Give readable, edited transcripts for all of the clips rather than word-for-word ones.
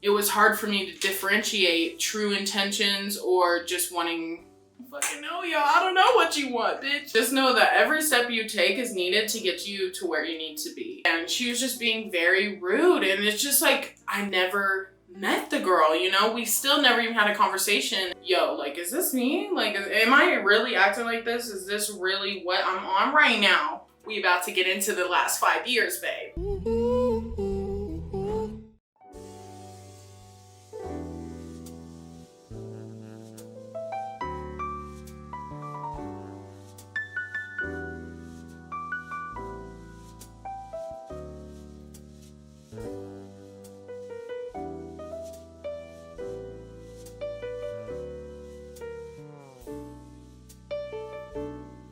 it was hard for me to differentiate true intentions or just wanting, fucking know, y'all, I don't know what you want, bitch. Just know that every step you take is needed to get you to where you need to be. And she was just being very rude, and it's just like, I never met the girl, you know? We still never even had a conversation. Yo, like, is this me? Like, am I really acting like this? Is this really what I'm on right now? We about to get into the last 5 years, babe.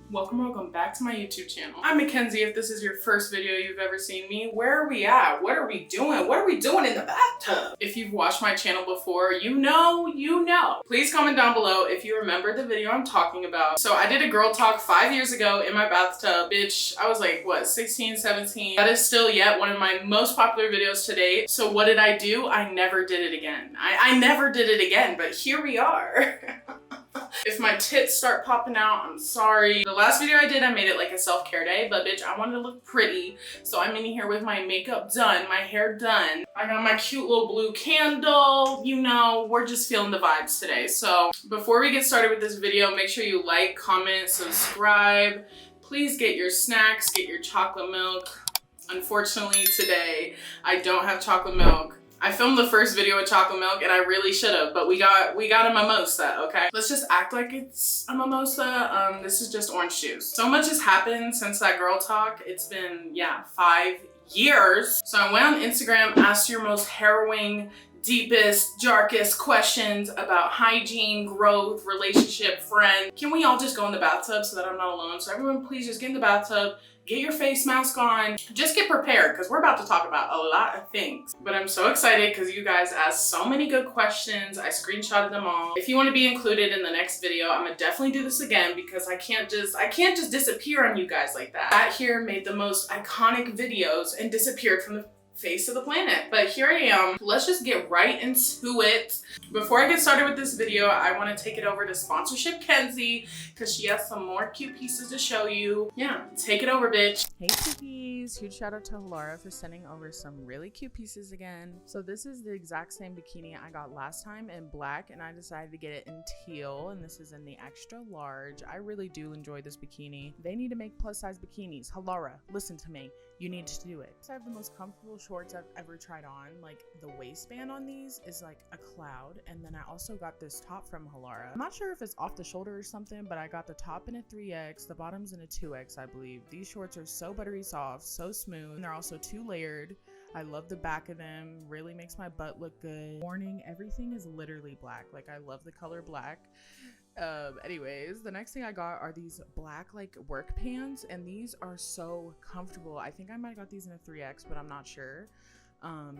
Welcome back to my YouTube channel. I'm Mackenzie. If this is your first video you've ever seen me, where are we at? What are we doing? What are we doing in the bathtub? If you've watched my channel before, you know. Please comment down below if you remember the video I'm talking about. So I did a girl talk 5 years ago in my bathtub. Bitch, I was like, what, 16, 17? That is still yet one of my most popular videos to date. So what did I do? I never did it again. I never did it again, but here we are. If my tits start popping out, I'm sorry. The last video I did, I made it like a self-care day, but bitch, I wanted to look pretty. So I'm in here with my makeup done, my hair done. I got my cute little blue candle. You know, we're just feeling the vibes today. So before we get started with this video, make sure you like, comment, subscribe. Please get your snacks, get your chocolate milk. Unfortunately, today, I don't have chocolate milk. I filmed the first video with chocolate milk and I really should have, but we got a mimosa, okay? Let's just act like it's a mimosa. This is just orange juice. So much has happened since that girl talk. It's been, yeah, 5 years. So I went on Instagram, asked your most harrowing, deepest, darkest questions about hygiene, growth, relationship, friend. Can we all just go in the bathtub so that I'm not alone? So everyone please just get in the bathtub. Get your face mask on. Just get prepared because we're about to talk about a lot of things. But I'm so excited because you guys asked so many good questions. I screenshotted them all. If you want to be included in the next video, I'm gonna definitely do this again because I can't just disappear on you guys like that. That here made the most iconic videos and disappeared from the face of the planet. But here I am. Let's just get right into it. Before I get started with this video, I want to take it over to Sponsorship Kenzie because she has some more cute pieces to show you. Yeah, take it over, bitch. Hey Pookies, huge shout out to Laura for sending over some really cute pieces again. So this is the exact same bikini I got last time in black and I decided to get it in teal, and this is in the extra large. I really do enjoy this bikini. They need to make plus size bikinis. Laura, listen to me. You need to do it. I have the most comfortable shorts I've ever tried on. Like the waistband on these is like a cloud, and then I also got this top from Halara. I'm not sure if it's off the shoulder or something, but I got the top in a 3X, the bottom's in a 2X, I believe. These shorts are so buttery soft, so smooth, and they're also 2-layered. I love the back of them, really makes my butt look good. Warning, everything is literally black. Like I love the color black. Anyways, the next thing I got are these black like work pants, and these are so comfortable. I think I might have got these in a 3X, but I'm not sure.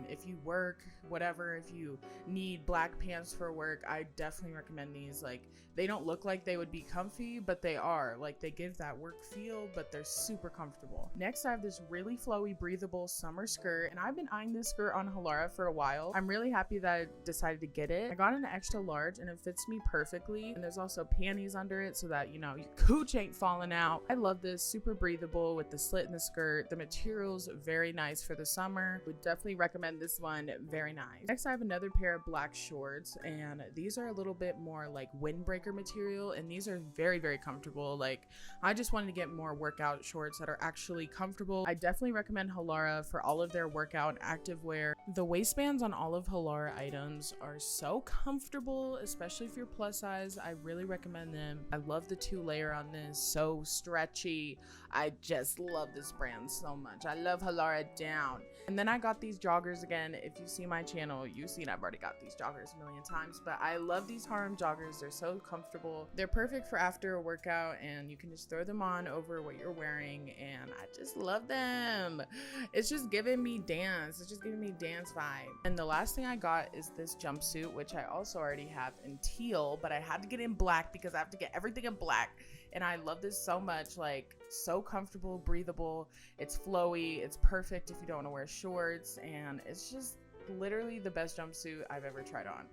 If you work, whatever, if you need black pants for work, I definitely recommend these. Like they don't look like they would be comfy, but they are. Like they give that work feel, but they're super comfortable. Next, I have this really flowy, breathable summer skirt, and I've been eyeing this skirt on Halara for a while. I'm really happy that I decided to get it. I got an extra large and it fits me perfectly, and there's also panties under it so that, you know, your cooch ain't falling out. I love this, super breathable with the slit in the skirt. The material's very nice for the summer. Would definitely recommend this one, very nice. Next, I have another pair of black shorts, and these are a little bit more like windbreaker material, and these are very, very comfortable. Like I just wanted to get more workout shorts that are actually comfortable. I definitely recommend Halara for all of their workout and active wear. The waistbands on all of Halara items are so comfortable, especially if you're plus size. I really recommend them. I love the 2-layer on this, so stretchy. I just love this brand so much. I love Halara down. And then I got these joggers again. If you see my channel, you've seen I've already got these joggers a million times, but I love these Harem joggers. They're so comfortable. They're perfect for after a workout, and you can just throw them on over what you're wearing, and I just love them. It's just giving me dance. It's just giving me dance vibe. And the last thing I got is this jumpsuit, which I also already have in teal, but I had to get in black because I have to get everything in black. And I love this so much. Like, so comfortable, breathable. It's flowy. It's perfect if you don't want to wear shorts, and it's just literally the best jumpsuit I've ever tried on.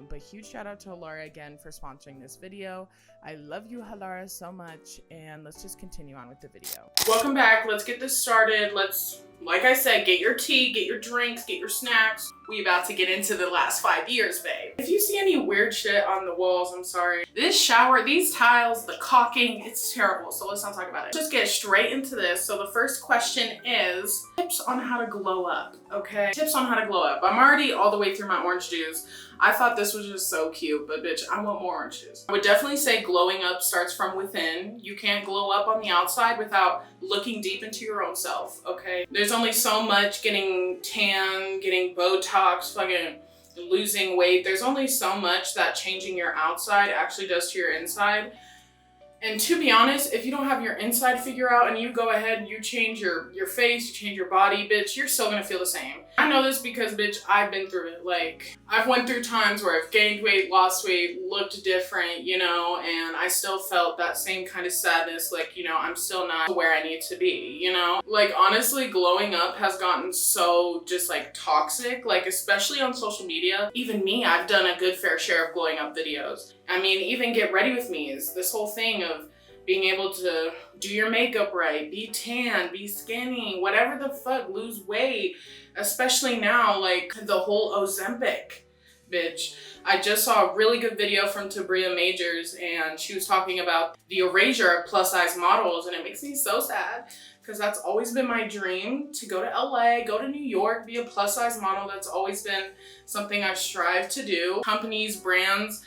But huge shout out to Halara again for sponsoring this video. I love you, Halara, so much, and let's just continue on with the video. Welcome back. Let's get this started. Let's, like I said, get your tea, get your drinks, get your snacks. We about to get into the last 5 years, babe. If you see any weird shit on the walls, I'm sorry. This shower, these tiles, the caulking, it's terrible. So let's not talk about it. Just get straight into this. So the first question is tips on how to glow up, okay? Tips on how to glow up. I'm already all the way through my orange juice. I thought this was just so cute, but bitch, I want more orange juice. I would definitely say glowing up starts from within. You can't glow up on the outside without looking deep into your own self, okay? There's only so much getting tan, getting Botox, fucking losing weight. There's only so much that changing your outside actually does to your inside. And to be honest, if you don't have your inside figure out and you go ahead and you change your face, you change your body, bitch, you're still gonna feel the same. I know this because, bitch, I've been through it. Like, I've went through times where I've gained weight, lost weight, looked different, you know, and I still felt that same kind of sadness, like, you know, I'm still not where I need to be, you know? Like, honestly, glowing up has gotten so just, like, toxic, like, especially on social media. Even me, I've done a good fair share of glowing up videos. I mean, even Get Ready With Me is this whole thing of being able to do your makeup right, be tan, be skinny, whatever the fuck, lose weight. Especially now, like the whole Ozempic, bitch. I just saw a really good video from Tabria Majors and she was talking about the erasure of plus size models, and it makes me so sad because that's always been my dream, to go to LA, go to New York, be a plus size model. That's always been something I've strived to do. Companies, brands,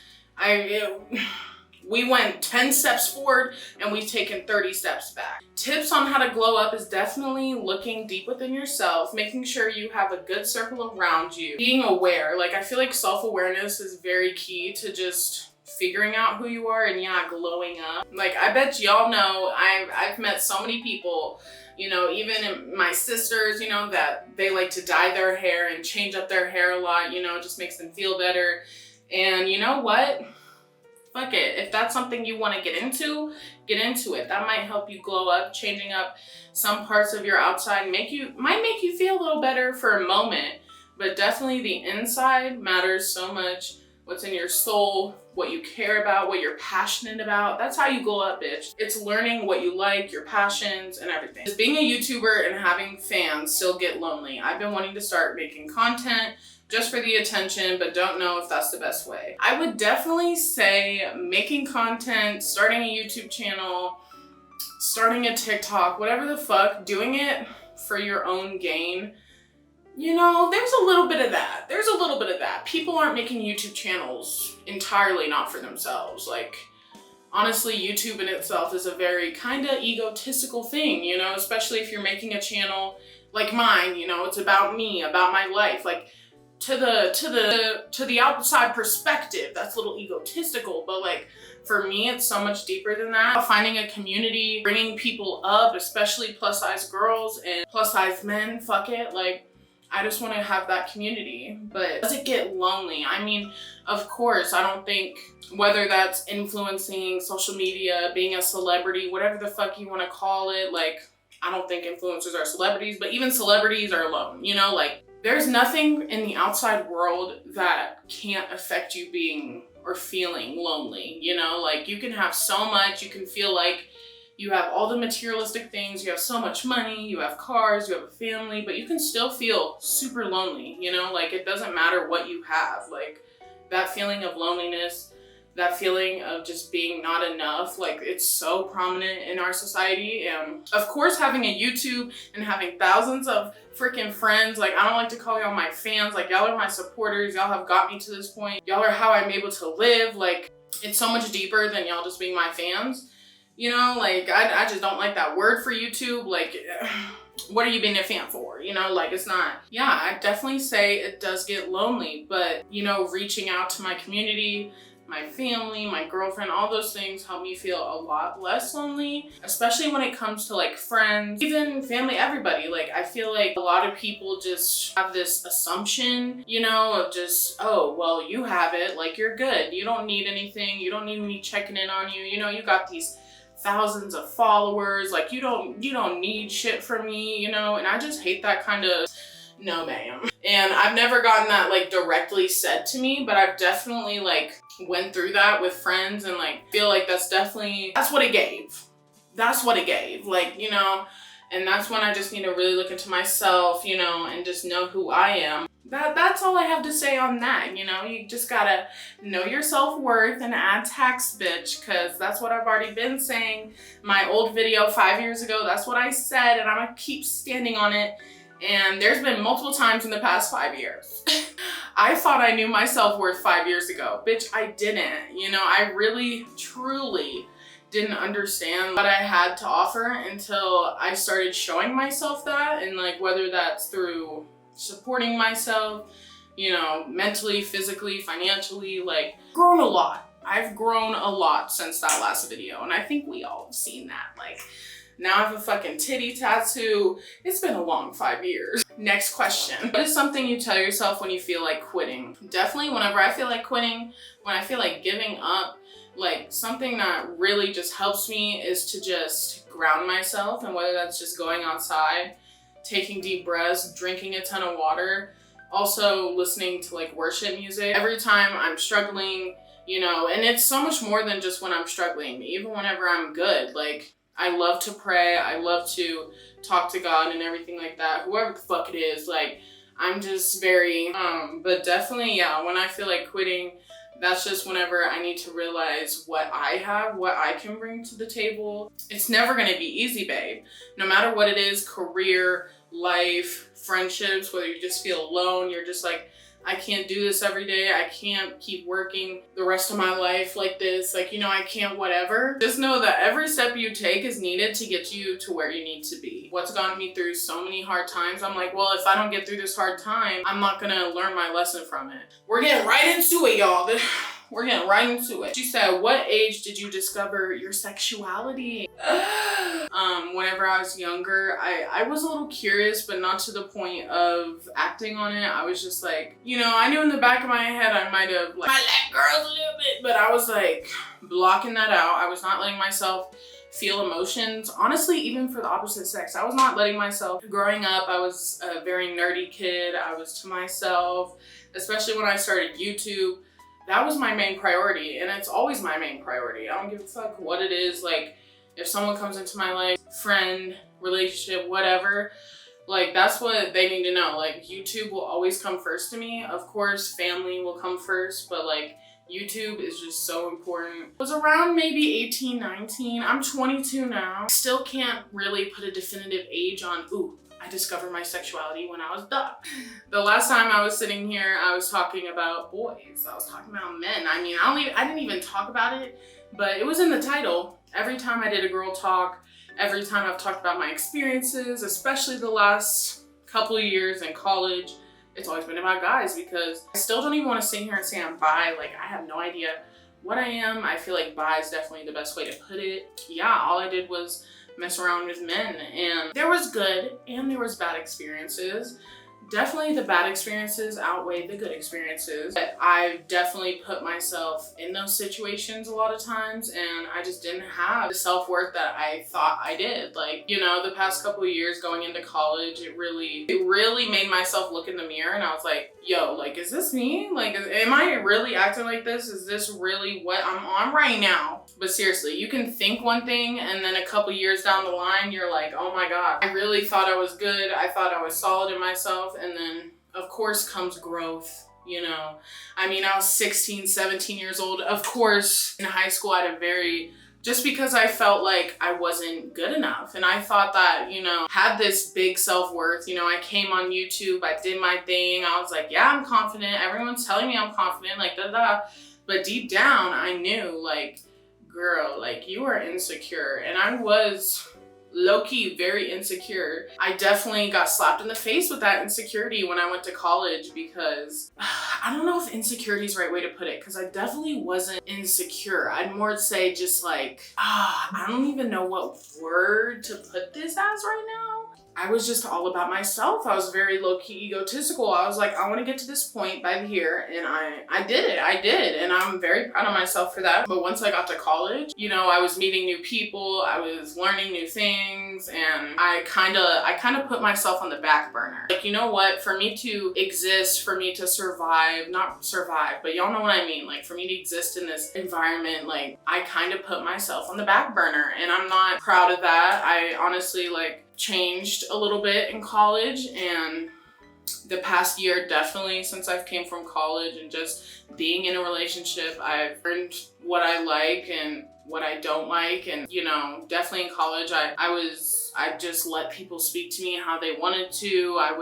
we went 10 steps forward and we've taken 30 steps back. Tips on how to glow up is definitely looking deep within yourself, making sure you have a good circle around you, being aware. Like, I feel like self-awareness is very key to just figuring out who you are and, yeah, glowing up. Like, I bet y'all know, I've met so many people, you know, even my sisters, you know, that they like to dye their hair and change up their hair a lot, you know, it just makes them feel better. And you know what? Fuck it. If that's something you want to get into it. That might help you glow up. Changing up some parts of your outside might make you feel a little better for a moment, but definitely the inside matters so much. What's in your soul, what you care about, what you're passionate about. That's how you glow up, bitch. It's learning what you like, your passions, and everything. Just being a YouTuber and having fans still get lonely. I've been wanting to start making content just for the attention, but don't know if that's the best way. I would definitely say making content, starting a YouTube channel, starting a TikTok, whatever the fuck, doing it for your own gain. You know, there's a little bit of that. There's a little bit of that. People aren't making YouTube channels entirely not for themselves. Like, honestly, YouTube in itself is a very kind of egotistical thing, you know, especially if you're making a channel like mine, you know, it's about me, about my life. Like, to the outside perspective, that's a little egotistical, but like for me, it's so much deeper than that. Finding a community, bringing people up, especially plus size girls and plus size men, fuck it. Like, I just want to have that community. But does it get lonely? I mean, of course, I don't think, whether that's influencing, social media, being a celebrity, whatever the fuck you want to call it, like, I don't think influencers are celebrities, but even celebrities are alone, you know, like, there's nothing in the outside world that can't affect you being or feeling lonely, you know? Like, you can have so much, you can feel like you have all the materialistic things, you have so much money, you have cars, you have a family, but you can still feel super lonely, you know? Like, it doesn't matter what you have. Like, that feeling of loneliness, that feeling of just being not enough, like, it's so prominent in our society. And of course, having a YouTube and having thousands of freaking friends, like, I don't like to call y'all my fans, like, y'all are my supporters, y'all have got me to this point, y'all are how I'm able to live. Like, it's so much deeper than y'all just being my fans, you know? Like, I just don't like that word for YouTube. Like, what are you being a fan for? You know, like, it's not, yeah, I definitely say it does get lonely, but, you know, reaching out to my community, my family, my girlfriend, all those things help me feel a lot less lonely, especially when it comes to like friends, even family, everybody. Like, I feel like a lot of people just have this assumption, you know, of just, oh, well, you have it, like, you're good. You don't need anything. You don't need me checking in on you. You know, you got these thousands of followers. Like, you don't need shit from me, you know? And I just hate that kind of, no ma'am. And I've never gotten that like directly said to me, but I've definitely like went through that with friends and like feel like that's what it gave. That's what it gave, like, you know, and that's when I just need to really look into myself, you know, and just know who I am. That's all I have to say on that, you know. You just gotta know your self-worth and add tax, bitch, because that's what I've already been saying. My old video 5 years ago, that's what I said, and I'm gonna keep standing on it. And there's been multiple times in the past 5 years. I thought I knew my self-worth 5 years ago. Bitch, I didn't. You know, I really, truly didn't understand what I had to offer until I started showing myself that, and like whether that's through supporting myself, you know, mentally, physically, financially, like grown a lot. I've grown a lot since that last video, and I think we all have seen that. Like, now I have a fucking titty tattoo. It's been a long 5 years. Next question. What is something you tell yourself when you feel like quitting? Definitely whenever I feel like quitting, when I feel like giving up, like something that really just helps me is to just ground myself, and whether that's just going outside, taking deep breaths, drinking a ton of water, also listening to like worship music. Every time I'm struggling, you know, and it's so much more than just when I'm struggling, even whenever I'm good, like I love to pray, I love to talk to God and everything like that, whoever the fuck it is, like I'm just very, but definitely, yeah, when I feel like quitting, that's just whenever I need to realize what I have, what I can bring to the table. It's never gonna be easy, babe. No matter what it is, career, life, friendships, whether you just feel alone, you're just like, I can't do this every day. I can't keep working the rest of my life like this. Like, you know, I can't whatever. Just know that every step you take is needed to get you to where you need to be. What's gotten me through so many hard times, I'm like, well, if I don't get through this hard time, I'm not gonna learn my lesson from it. We're getting right into it, y'all. We're getting right into it. She said, what age did you discover your sexuality? Whenever I was younger, I was a little curious, but not to the point of acting on it. I was just like, you know, I knew in the back of my head I might have like, I like girls a little bit, but I was like blocking that out. I was not letting myself feel emotions. Honestly, even for the opposite sex, I was not letting myself. Growing up, I was a very nerdy kid. I was to myself, especially when I started YouTube. That was my main priority, and it's always my main priority. I don't give a fuck what it is. Like, if someone comes into my life, friend, relationship, whatever, like that's what they need to know. Like, YouTube will always come first to me. Of course, family will come first, but like YouTube is just so important. It was around maybe 18, 19. I'm 22 now. Still can't really put a definitive age on, ooh, I discovered my sexuality when I was dumb. The last time I was sitting here, I was talking about boys. I was talking about men. I mean, I didn't even talk about it, but it was in the title. Every time I did a girl talk, every time I've talked about my experiences, especially the last couple of years in college, it's always been about guys, because I still don't even want to sit here and say I'm bi. Like, I have no idea what I am. I feel like bi is definitely the best way to put it. Yeah, all I did was mess around with men, and there was good and there was bad experiences. Definitely the bad experiences outweigh the good experiences. But I've definitely put myself in those situations a lot of times, and I just didn't have the self-worth that I thought I did. Like, you know, the past couple of years going into college, it really made myself look in the mirror, and I was like, yo, like, is this me? Like, am I really acting like this? Is this really what I'm on right now? But seriously, you can think one thing, and then a couple years down the line, you're like, oh my God, I really thought I was good. I thought I was solid in myself. And then of course comes growth, you know. I mean, I was 16, 17 years old. Of course, in high school, I had just because I felt like I wasn't good enough. And I thought that, you know, had this big self-worth. You know, I came on YouTube, I did my thing. I was like, yeah, I'm confident. Everyone's telling me I'm confident, like da-da. But deep down, I knew, like, girl, like, you are insecure. And I was low-key very insecure. I definitely got slapped in the face with that insecurity when I went to college, because I don't know if insecurity is the right way to put it, because I definitely wasn't insecure. I'd more say just like, I don't even know what word to put this as right now. I was just all about myself. I was very low-key egotistical. I was like, I want to get to this point by the year, and I did it. I did, and I'm very proud of myself for that. But once I got to college, you know, I was meeting new people, I was learning new things, and I kind of put myself on the back burner. Like, you know what? For me to exist, for me to survive, not survive, but y'all know what I mean. Like, for me to exist in this environment, like, I kind of put myself on the back burner, and I'm not proud of that. I honestly, like, changed a little bit in college, and the past year, definitely since I've came from college and just being in a relationship, I've learned what I like and what I don't like. And, you know, definitely in college, I just let people speak to me how they wanted to. I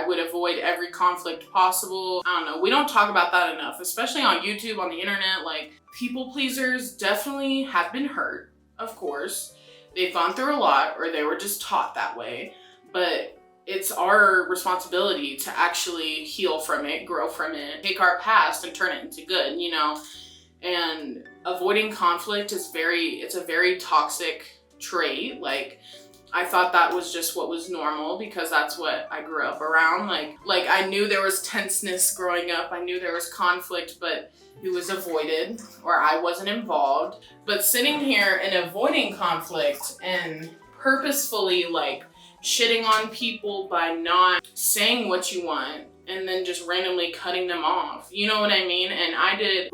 would avoid every conflict possible. I don't know, we don't talk about that enough, especially on YouTube, on the internet. Like, people pleasers definitely have been hurt, of course. They've gone through a lot, or they were just taught that way, but it's our responsibility to actually heal from it, grow from it, take our past and turn it into good, you know? And avoiding conflict is it's a very toxic trait. Like, I thought that was just what was normal because that's what I grew up around. Like I knew there was tenseness growing up. I knew there was conflict, but it was avoided, or I wasn't involved. But sitting here and avoiding conflict and purposefully like shitting on people by not saying what you want and then just randomly cutting them off. You know what I mean? And I did,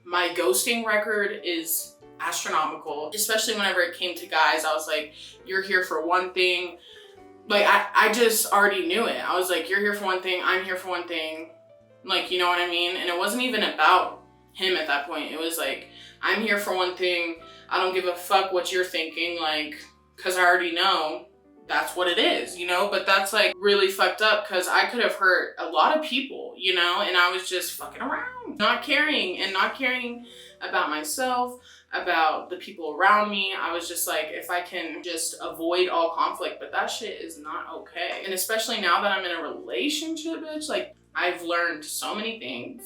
my ghosting record is astronomical, especially whenever it came to guys. I was like, you're here for one thing. Like, I just already knew it. I was like, you're here for one thing, I'm here for one thing. Like, you know what I mean? And it wasn't even about him at that point. It was like, I'm here for one thing. I don't give a fuck what you're thinking, like, cause I already know that's what it is, you know? But that's like really fucked up because I could have hurt a lot of people, you know? And I was just fucking around, not caring about myself, about the people around me. I was just like, if I can just avoid all conflict, but that shit is not okay. And especially now that I'm in a relationship, bitch, like, I've learned so many things,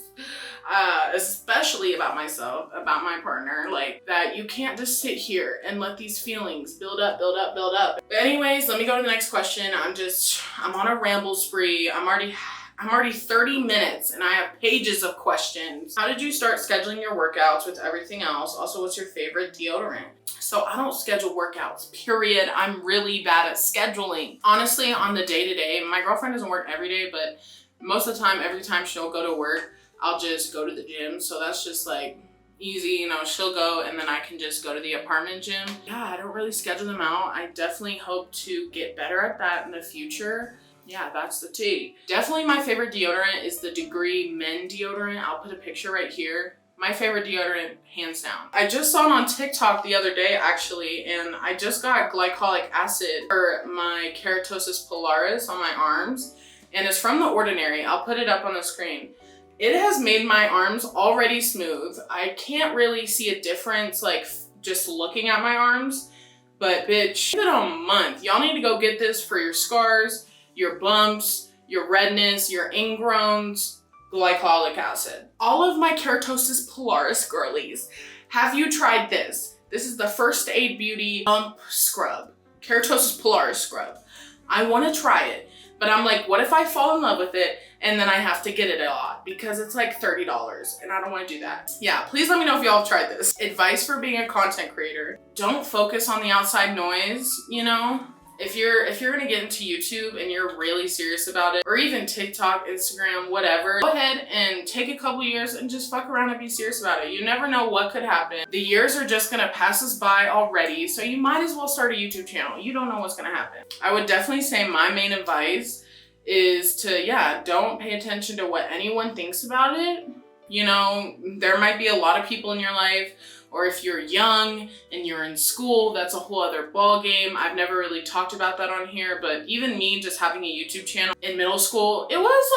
especially about myself, about my partner, like, that you can't just sit here and let these feelings build up. But anyways, let me go to the next question. I'm on a ramble spree. I'm already 30 minutes and I have pages of questions. How did you start scheduling your workouts with everything else? Also, what's your favorite deodorant? So I don't schedule workouts, period. I'm really bad at scheduling. Honestly, on the day-to-day, my girlfriend doesn't work every day, but most of the time, every time she'll go to work, I'll just go to the gym. So that's just like easy, you know, she'll go and then I can just go to the apartment gym. Yeah, I don't really schedule them out. I definitely hope to get better at that in the future. Yeah, that's the tea. Definitely my favorite deodorant is the Degree Men deodorant. I'll put a picture right here. My favorite deodorant, hands down. I just saw it on TikTok the other day, actually, and I just got glycolic acid for my keratosis pilaris on my arms. And it's from The Ordinary. I'll put it up on the screen. It has made my arms already smooth. I can't really see a difference, like, just looking at my arms. But bitch, give it a month. Y'all need to go get this for your scars, your bumps, your redness, your ingrowns, glycolic acid. All of my keratosis pilaris girlies, have you tried this? This is the First Aid Beauty Bump Scrub, keratosis pilaris scrub. I want to try it. But I'm like, what if I fall in love with it and then I have to get it a lot because it's like $30 and I don't want to do that. Yeah, please let me know if y'all have tried this. Advice for being a content creator. Don't focus on the outside noise, you know? If you're gonna get into YouTube and you're really serious about it, or even TikTok, Instagram, whatever, go ahead and take a couple years and just fuck around and be serious about it. You never know what could happen. The years are just gonna pass us by already, so you might as well start a YouTube channel. You don't know what's gonna happen. I would definitely say my main advice is to, yeah, don't pay attention to what anyone thinks about it. You know, there might be a lot of people in your life, or if you're young and you're in school, that's a whole other ball game. I've never really talked about that on here, but even me just having a YouTube channel in middle school, it was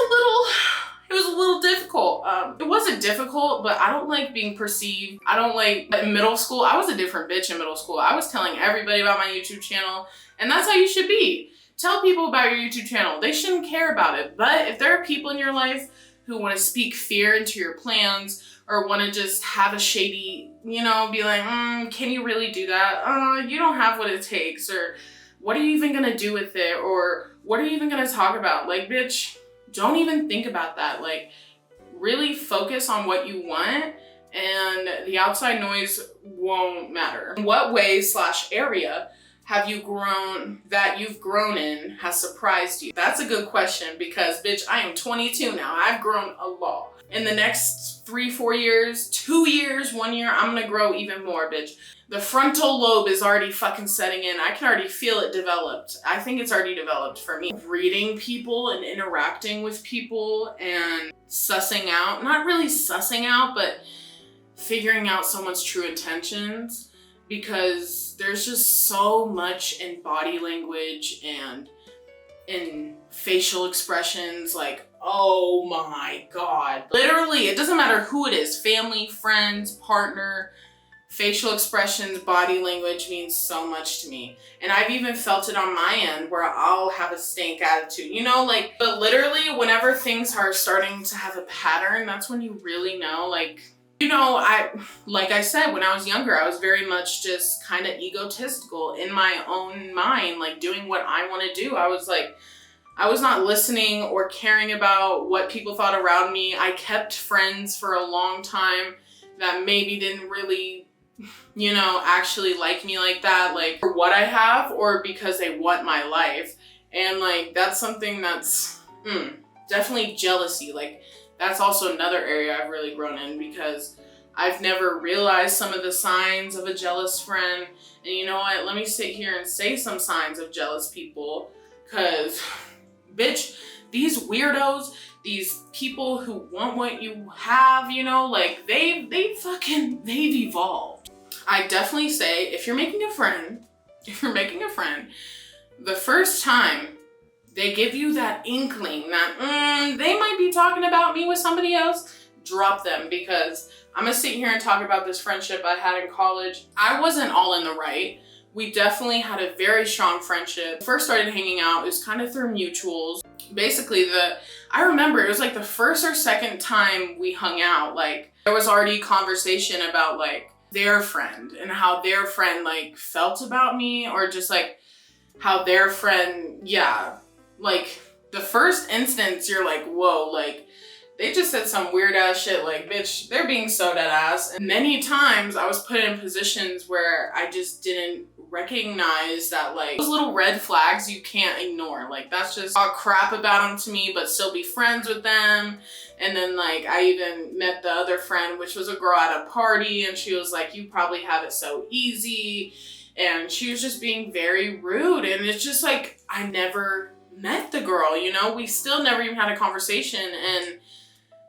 a little difficult. It wasn't difficult, but I don't like being perceived. I don't like, in middle school, I was a different bitch in middle school. I was telling everybody about my YouTube channel, and that's how you should be. Tell people about your YouTube channel. They shouldn't care about it. But if there are people in your life who want to speak fear into your plans, or want to just have a shady, you know, be like, can you really do that? You don't have what it takes, or what are you even gonna do with it? Or what are you even gonna talk about? Like, bitch, don't even think about that. Like, really focus on what you want, and the outside noise won't matter. What way/area have you grown, that you've grown in, has surprised you? That's a good question, because bitch, I am 22 now. I've grown a lot. In the next 3-4 years, 2 years, 1 year, I'm gonna grow even more, bitch. The frontal lobe is already fucking setting in. I can already feel it developed. I think it's already developed for me. Reading people and interacting with people and sussing out, not really sussing out, but figuring out someone's true intentions, because there's just so much in body language and in facial expressions, like, oh my God. Literally, it doesn't matter who it is, family, friends, partner, facial expressions, body language means so much to me. And I've even felt it on my end where I'll have a stank attitude, you know, like, but literally whenever things are starting to have a pattern, that's when you really know, like, you know, like I said, when I was younger, I was very much just kind of egotistical in my own mind, like doing what I want to do. I was like, I was not listening or caring about what people thought around me. I kept friends for a long time that maybe didn't really, you know, actually like me like that, like for what I have or because they want my life. And like, that's something that's definitely jealousy. Like, that's also another area I've really grown in, because I've never realized some of the signs of a jealous friend. And you know what? Let me sit here and say some signs of jealous people, because bitch, these weirdos, these people who want what you have, you know, like they've evolved. I definitely say, if you're making a friend, the first time they give you that inkling that they might be talking about me with somebody else, drop them, because I'm gonna sit here and talk about this friendship I had in college. I wasn't all in the right. We definitely had a very strong friendship. First started hanging out, it was kind of through mutuals. Basically, I remember it was like the first or second time we hung out, like there was already conversation about like their friend and how their friend like felt about me, or just like how their friend, yeah. Like, the first instance, you're like, whoa, like, they just said some weird ass shit, like, bitch, they're being so dead ass. And many times I was put in positions where I just didn't recognize that, like, those little red flags you can't ignore. Like, that's just talk crap about them to me, but still be friends with them. And then, like, I even met the other friend, which was a girl at a party, and she was like, you probably have it so easy. And she was just being very rude. And it's just like, I never met the girl, you know, we still never even had a conversation. And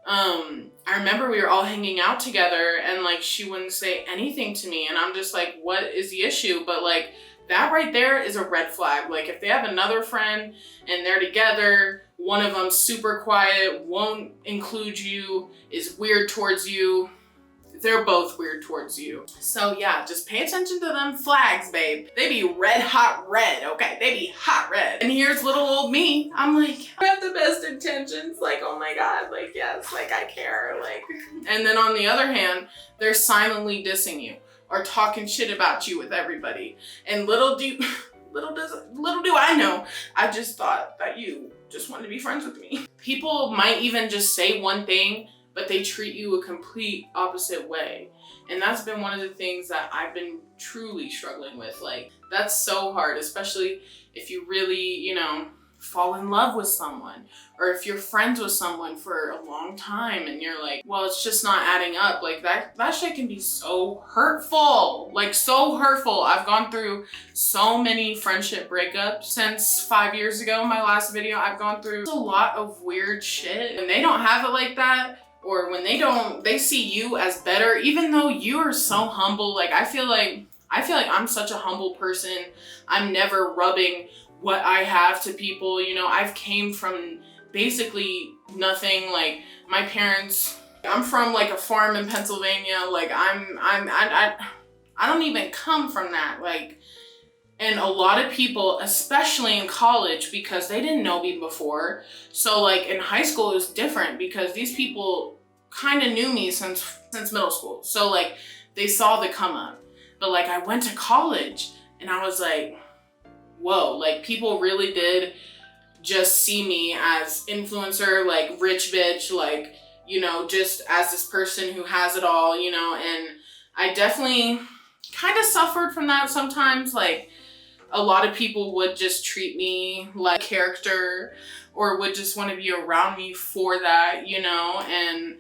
I remember we were all hanging out together, and like she wouldn't say anything to me, and I'm just like, what is the issue? But like, that right there is a red flag. Like, if they have another friend and they're together, one of them super quiet, won't include you, is weird towards you, they're both weird towards you. So yeah, just pay attention to them flags, babe. They be red hot red, okay? They be hot red. And here's little old me. I'm like, I have the best intentions. Like, oh my God, like, yes, like I care, like. And then on the other hand, they're silently dissing you or talking shit about you with everybody. And little do I know, I just thought that you just wanted to be friends with me. People might even just say one thing, but they treat you a complete opposite way. And that's been one of the things that I've been truly struggling with. Like, that's so hard, especially if you really, you know, fall in love with someone, or if you're friends with someone for a long time and you're like, well, it's just not adding up. Like, that shit can be so hurtful, like so hurtful. I've gone through so many friendship breakups since 5 years ago, my last video. I've gone through a lot of weird shit, and they don't have it like that. Or when they see you as better, even though you are so humble. Like, I feel like I'm such a humble person. I'm never rubbing what I have to people. You know, I've came from basically nothing. Like, my parents, I'm from like a farm in Pennsylvania. Like, I don't even come from that. Like, and a lot of people, especially in college, because they didn't know me before. So like in high school, it was different because these people kind of knew me since middle school. So like, they saw the come up. But like, I went to college and I was like, whoa, like people really did just see me as influencer, like rich bitch, like, you know, just as this person who has it all, you know. And I definitely kind of suffered from that sometimes. Like a lot of people would just treat me like character or would just want to be around me for that, you know, and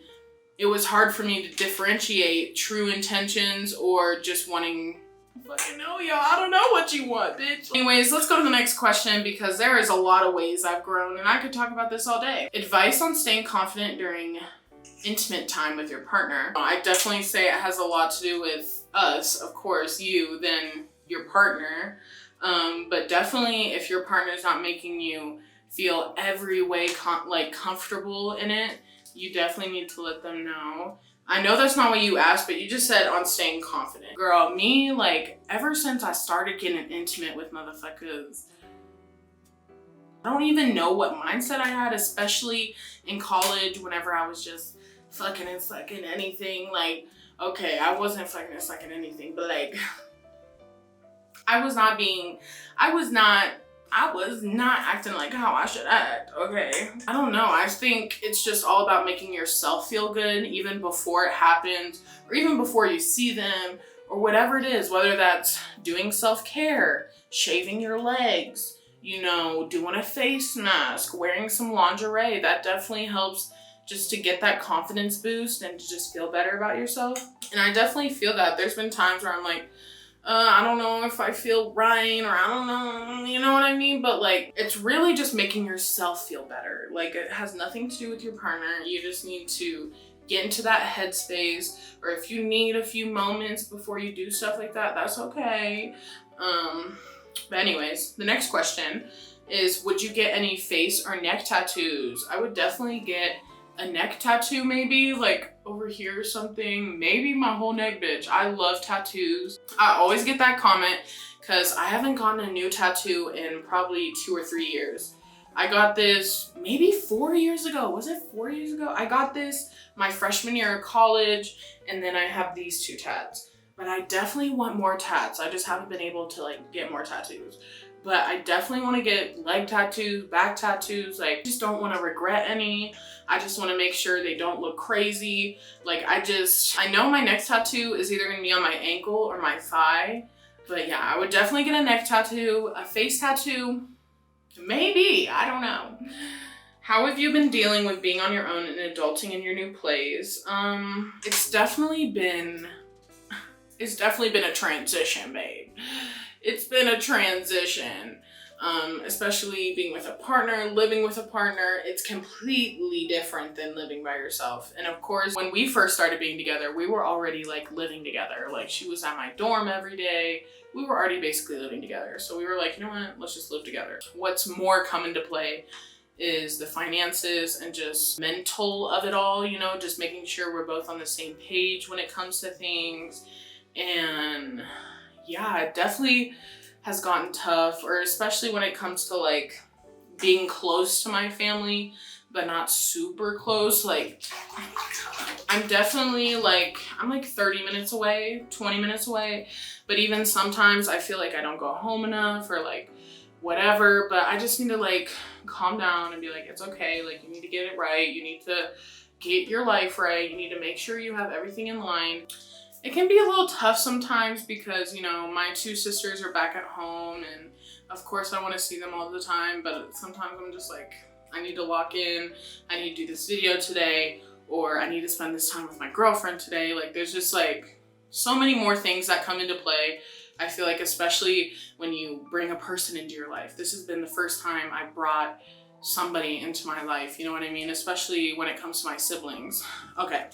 it was hard for me to differentiate true intentions or just wanting, fucking know, y'all, I don't know what you want, bitch. Anyways, let's go to the next question because there is a lot of ways I've grown and I could talk about this all day. Advice on staying confident during intimate time with your partner. I definitely say it has a lot to do with us, of course, you, then your partner. But definitely if your partner's not making you feel every way comfortable in it, you definitely need to let them know. I know that's not what you asked, but you just said on staying confident. Girl, me, like, ever since I started getting intimate with motherfuckers, I don't even know what mindset I had, especially in college whenever I was just fucking and sucking anything. Like, okay, I wasn't fucking and sucking anything, but like, I was not acting like how I should act, okay? I don't know, I think it's just all about making yourself feel good even before it happens or even before you see them or whatever it is, whether that's doing self-care, shaving your legs, you know, doing a face mask, wearing some lingerie. That definitely helps just to get that confidence boost and to just feel better about yourself. And I definitely feel that. There's been times where I'm like, I don't know if I feel right, or I don't know, you know what I mean? But like, it's really just making yourself feel better. Like, it has nothing to do with your partner. You just need to get into that headspace, or if you need a few moments before you do stuff like that, that's okay. But anyways, the next question is, would you get any face or neck tattoos? I would definitely get a neck tattoo, maybe like over here or something, maybe my whole neck, bitch. I love tattoos. I always get that comment because I haven't gotten a new tattoo in probably 2 or 3 years. I got this maybe 4 years ago. Was it 4 years ago? I got this my freshman year of college, and then I have these 2 tats. But I definitely want more tats. I just haven't been able to like get more tattoos. But I definitely want to get leg tattoos, back tattoos. Like, I just don't want to regret any. I just want to make sure they don't look crazy. Like, I know my next tattoo is either going to be on my ankle or my thigh. But yeah, I would definitely get a neck tattoo, a face tattoo. Maybe, I don't know. How have you been dealing with being on your own and adulting in your new place? It's definitely been a transition, babe. It's been a transition, especially being with a partner, living with a partner. It's completely different than living by yourself. And of course, when we first started being together, we were already like living together. Like, she was at my dorm every day. We were already basically living together. So we were like, you know what, let's just live together. What's more come into play is the finances and just mental of it all, you know, just making sure we're both on the same page when it comes to things. And yeah, it definitely has gotten tough, or especially when it comes to like being close to my family, but not super close. Like, I'm definitely like, I'm like 30 minutes away, 20 minutes away. But even sometimes I feel like I don't go home enough or like whatever, but I just need to like calm down and be like, it's okay. Like, you need to get it right. You need to get your life right. You need to make sure you have everything in line. It can be a little tough sometimes because, you know, my 2 sisters are back at home and of course I want to see them all the time, but sometimes I'm just like, I need to lock in, I need to do this video today, or I need to spend this time with my girlfriend today. Like, there's just like so many more things that come into play. I feel like, especially when you bring a person into your life. This has been the first time I brought somebody into my life, you know what I mean? Especially when it comes to my siblings. Okay.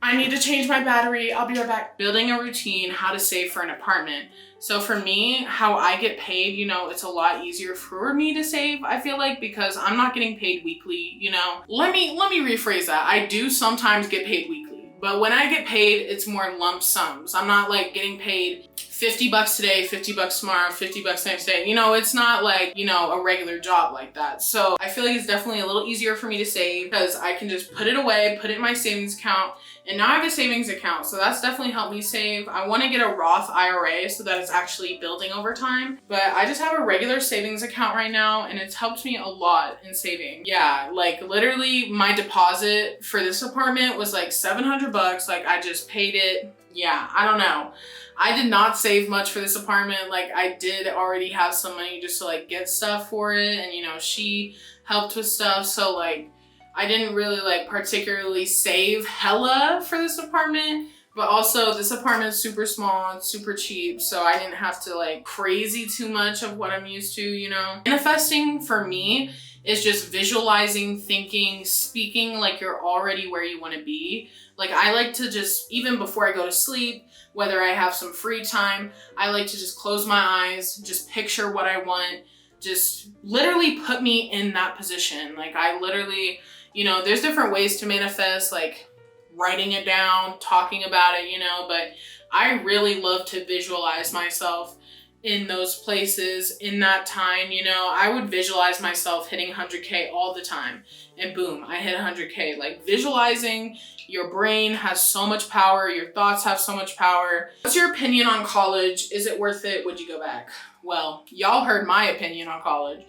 I need to change my battery. I'll be right back. Building a routine, how to save for an apartment. So for me, how I get paid, you know, it's a lot easier for me to save, I feel like, because I'm not getting paid weekly, you know. Let me rephrase that. I do sometimes get paid weekly, but when I get paid, it's more lump sums. I'm not like getting paid $50 today, $50 tomorrow, $50 next day. You know, it's not like, you know, a regular job like that. So I feel like it's definitely a little easier for me to save because I can just put it away, put it in my savings account. And now I have a savings account, so that's definitely helped me save. I want to get a Roth IRA so that it's actually building over time. But I just have a regular savings account right now, and it's helped me a lot in saving. Yeah, like literally my deposit for this apartment was like $700. Like I just paid it. Yeah, I don't know. I did not save much for this apartment. Like I did already have some money just to like get stuff for it. And you know, she helped with stuff. So like, I didn't really like particularly save hella for this apartment, but also this apartment is super small, it's super cheap, so I didn't have to like crazy too much of what I'm used to, you know? Manifesting for me is just visualizing, thinking, speaking like you're already where you want to be. Like I like to just, even before I go to sleep, whether I have some free time, I like to just close my eyes, just picture what I want, just literally put me in that position. Like I literally, you know, there's different ways to manifest, like writing it down, talking about it, you know, but I really love to visualize myself in those places, in that time, you know. I would visualize myself hitting 100K all the time, and boom, I hit 100K. Like visualizing, your brain has so much power, your thoughts have so much power. What's your opinion on college? Is it worth it? Would you go back? Well, y'all heard my opinion on college.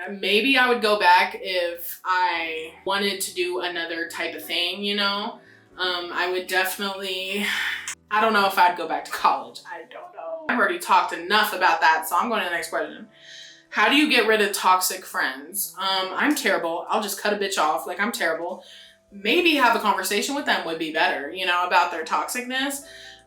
Maybe I would go back if I wanted to do another type of thing, you know? I would definitely, I don't know if I'd go back to college. I don't know. I've already talked enough about that, so I'm going to the next question. How do you get rid of toxic friends? I'm terrible. I'll just cut a bitch off. Like, I'm terrible. Maybe have a conversation with them would be better, you know, about their toxicness.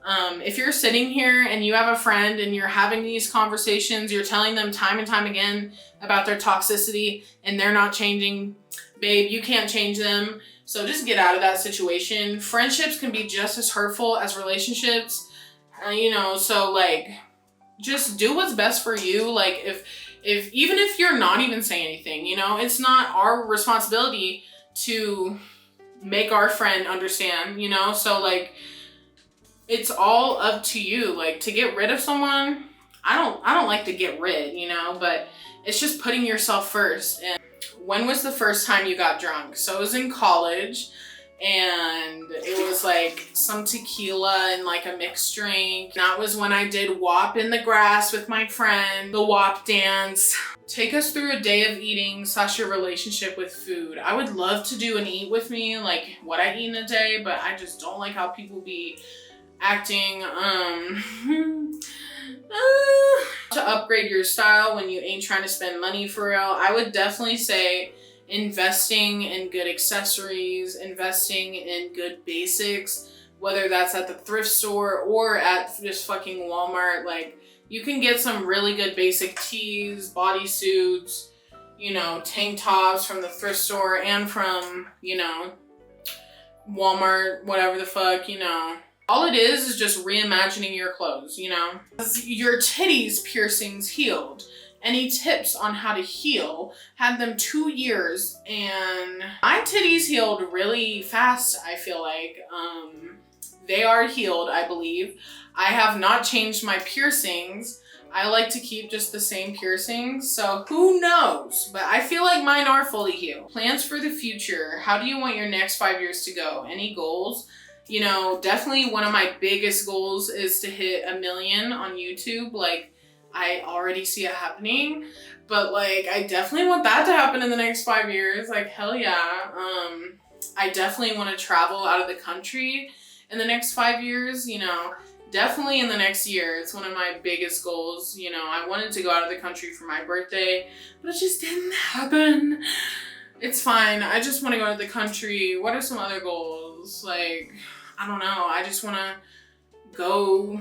If you're sitting here and you have a friend and you're having these conversations, you're telling them time and time again about their toxicity and they're not changing, babe, you can't change them. So just get out of that situation. Friendships can be just as hurtful as relationships, you know, so like, just do what's best for you. Like even if you're not even saying anything, you know, it's not our responsibility to make our friend understand, you know, so like, it's all up to you. Like to get rid of someone, I don't like to get rid, you know, but it's just putting yourself first. And when was the first time you got drunk? So it was in college, and it was like some tequila and like a mixed drink. That was when I did WAP in the grass with my friend, the WAP dance. Take us through a day of eating / your relationship with food. I would love to do an eat with me, like what I eat in a day, but I just don't like how people be acting to upgrade your style when you ain't trying to spend money for real. I would definitely say investing in good accessories, investing in good basics, whether that's at the thrift store or at just fucking Walmart. Like you can get some really good basic tees, bodysuits, you know, tank tops from the thrift store and from, you know, Walmart, whatever the fuck, you know. All it is just reimagining your clothes, you know? Your titties piercings healed. Any tips on how to heal? Had them 2 years and my titties healed really fast, I feel like. They are healed, I believe. I have not changed my piercings. I like to keep just the same piercings, so who knows? But I feel like mine are fully healed. Plans for the future. How do you want your next 5 years to go? Any goals? You know, definitely one of my biggest goals is to hit 1 million on YouTube. Like, I already see it happening, but like, I definitely want that to happen in the next 5 years. Like, hell yeah. I definitely want to travel out of the country in the next 5 years, you know, definitely in the next year. It's one of my biggest goals. You know, I wanted to go out of the country for my birthday, but it just didn't happen. It's fine. I just want to go to the country. What are some other goals? Like, I don't know. I just want to go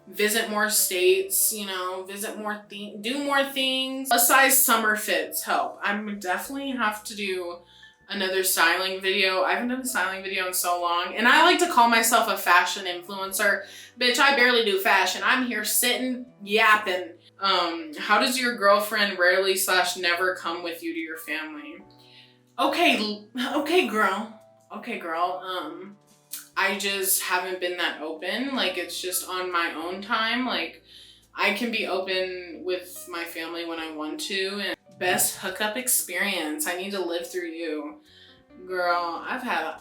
visit more states, you know, visit more things, do more things. Plus size summer fits help. I'm definitely have to do another styling video. I haven't done a styling video in so long. And I like to call myself a fashion influencer. Bitch, I barely do fashion. I'm here sitting, yapping. How does your girlfriend rarely / never come with you to your family? Okay, girl. I just haven't been that open. Like, it's just on my own time. Like, I can be open with my family when I want to. And best hookup experience. I need to live through you. Girl, I've had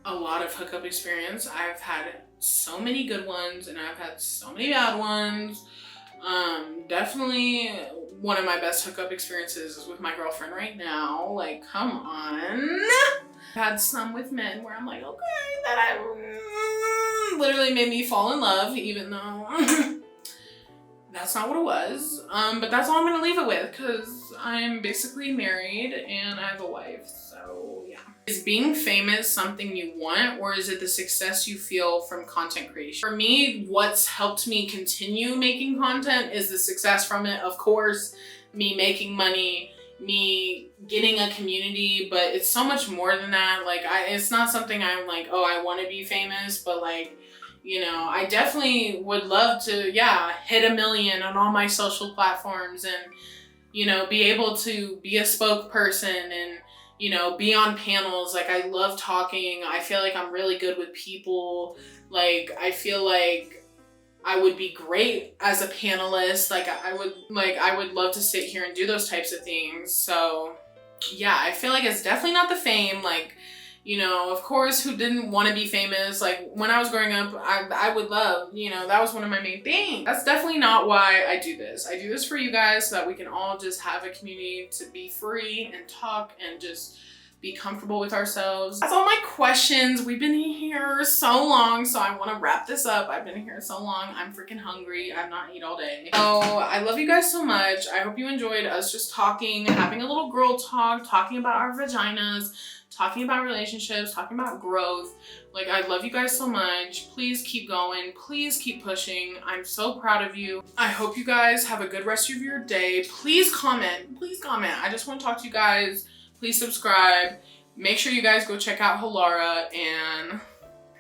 a lot of hookup experience. I've had so many good ones and I've had so many bad ones. Definitely one of my best hookup experiences is with my girlfriend right now. Like, come on. I've had some with men where I'm like, okay, that I literally made me fall in love, even though that's not what it was. But that's all I'm gonna leave it with because I'm basically married and I have a wife, so yeah. Is being famous something you want, or is it the success you feel from content creation? For me, what's helped me continue making content is the success from it. Of course, me making money, me getting a community, but it's so much more than that. Like, it's not something I'm like, oh, I want to be famous, but like, you know, I definitely would love to, yeah, hit 1 million on all my social platforms and, you know, be able to be a spokesperson and, you know, be on panels. Like, I love talking. I feel like I'm really good with people. Like, I feel like I would be great as a panelist. Like, I would love to sit here and do those types of things. So yeah, I feel like it's definitely not the fame. Like, you know, of course, who didn't want to be famous? Like, when I was growing up, I would love, you know, that was one of my main things. That's definitely not why I do this. I do this for you guys so that we can all just have a community to be free and talk and just be comfortable with ourselves. That's all my questions. We've been here so long, so I want to wrap this up. I've been here so long. I'm freaking hungry. I've not eaten all day. So I love you guys so much. I hope you enjoyed us just talking, having a little girl talk, talking about our vaginas, talking about relationships, talking about growth. Like, I love you guys so much. Please keep going. Please keep pushing. I'm so proud of you. I hope you guys have a good rest of your day. Please comment. Please comment. I just want to talk to you guys. Please subscribe. Make sure you guys go check out Halara, and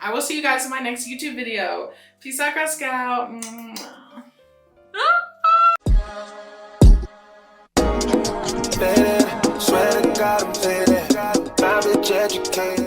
I will see you guys in my next YouTube video. Peace out, Girl Scout. Swear to God, I'm faded. My bitch educated.